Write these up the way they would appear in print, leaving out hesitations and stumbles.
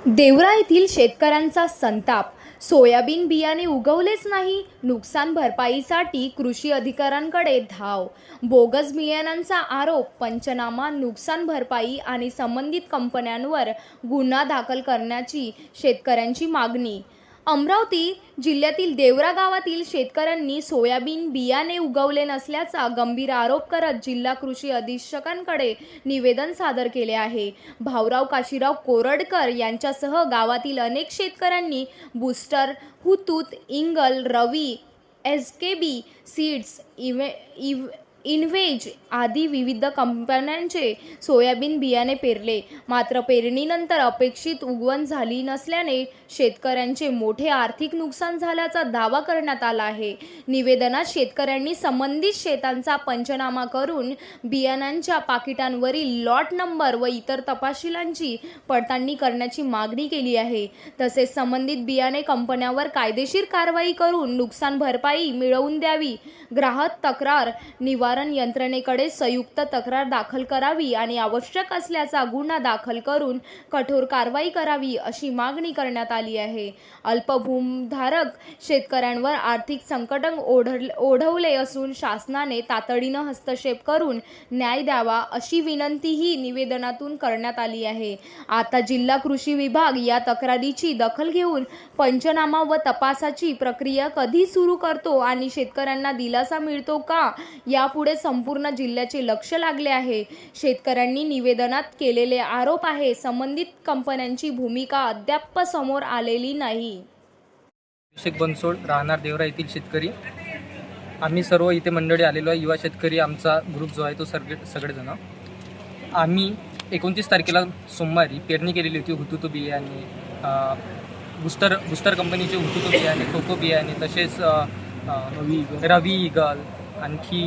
देवरा येथील शेतकऱ्यांचा संताप. सोयाबीन बियाणे उगवलेच नाही, नुकसान भरपाईसाठी कृषी अधिकाऱ्यांकडे धाव. बोगस बियाणांचा आरोप, पंचनामा, नुकसान भरपाई आणि संबंधित कंपन्यांवर गुन्हा दाखल करण्याची शेतकऱ्यांची मागणी. अमरावती जिल्ह्यातील देवरा गावातील शेतकऱ्यांनी सोयाबीन बियाणे उगवले नसल्याचा गंभीर आरोप करत जिल्हा कृषी अधीक्षकांकडे निवेदन सादर केले आहे. भाऊराव काशीराव कोरडकर यांच्यासह गावातील अनेक शेतकऱ्यांनी बूस्टर, हुतूत, इंगल, रवी, एसकेबी सीड्स, इनवेज आदी विविध कंपन्यांचे सोयाबीन बियाणे पेरले. मात्र पेरणीनंतर अपेक्षित उगवण झाली नसल्याने शेतकऱ्यांचे मोठे आर्थिक नुकसान झाल्याचा दावा करण्यात आला आहे. निवेदनात शेतकऱ्यांनी संबंधित शेतांचा पंचनामा करून बियाणांच्या पाकिटांवरील लॉट नंबर व इतर तपशिलांची पडताळणी करण्याची मागणी केली आहे. तसेच संबंधित बियाणे कंपन्यांवर कायदेशीर कारवाई करून नुकसान भरपाई मिळवून द्यावी. ग्राहक तक्रार निवारण यंत्रणेकडे संयुक्त तक्रार दाखल करावी आणि आवश्यक असल्याचा गुन्हा दाखल करून कठोर कारवाई करावी अशी मागणी करण्यात आली आहे. अल्पभूधारक शेतकऱ्यांवर आर्थिक संकट ओढवले असून शासनाने तातडीनं हस्तक्षेप करून न्याय द्यावा अशी विनंतीही निवेदनातून करण्यात आली आहे. आता जिल्हा कृषी विभाग या तक्रारीची दखल घेऊन पंचनामा व तपासाची प्रक्रिया कधी सुरू करतो आणि शेतकऱ्यांना दिलासा मिळतो का, यापुढे संपूर्ण जिल्ह्याचे लक्ष लागले आहे. शेतकऱ्यांनी निवेदनात केलेले आरोप आहे. संबंधित कंपन्यांची भूमिका अद्याप समोर आलेली नाही. शेख बनसोड, राहणार देवरा येथील शेतकरी. आम्ही सर्व इथे मंडळी आलेलो आहे. युवा शेतकरी आमचा ग्रुप जो आहे तो सगळेजण आम्ही 29 तारखेला सोमवारी पेरणी केलेली होती. हुतूत बियाणे, बुस्टर कंपनीचे हुतूत बियाणे, कोको बियाणे, तसेच रवी, ईगल, आणखी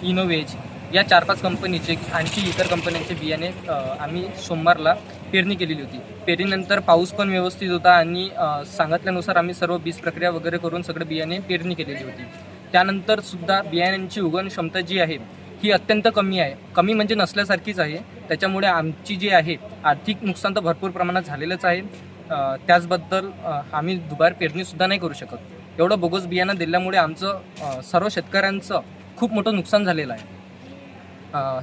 इनोवेज या 4-5 कंपनीचे आणखी इतर कंपन्यांचे बियाणे आम्ही सोमवारला पेरणी केलेली होती. पेरणीनंतर पाऊस पण व्यवस्थित होता आणि सांगितल्यानुसार आम्ही सर्व बीज प्रक्रिया वगैरे करून सगळे बियाणे पेरणी केलेली होती. त्यानंतर सुद्धा बियाण्यांची उगवण क्षमता जी आहे ही अत्यंत कमी आहे. कमी म्हणजे नसल्यासारखीच आहे. त्याच्यामुळे आमची जी आहे आर्थिक नुकसान तर भरपूर प्रमाणात झालेलंच आहे. त्याचबद्दल आम्ही दुबार पेरणीसुद्धा नाही करू शकत. एवढं बोगस बियाणं दिल्यामुळे आमचं सर्व शेतकऱ्यांचं खूप मोठं नुकसान झालेलं आहे.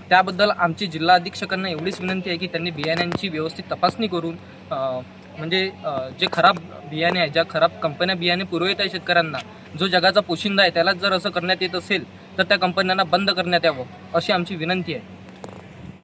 त्याबद्दल आमची जिल्हा अधीक्षकांना एवढीच विनंती आहे की त्यांनी बियाण्यांची व्यवस्थित तपासणी करून म्हणजे जे खराब बियाणे आहे, ज्या खराब कंपन्या बियाणे पुरवत आहे शेतकऱ्यांना, जो जगाचा पोशिंदा आहे त्यालाच जर असं करण्यात येत असेल तर त्या कंपन्यांना बंद करण्यात यावं अशी आमची विनंती आहे.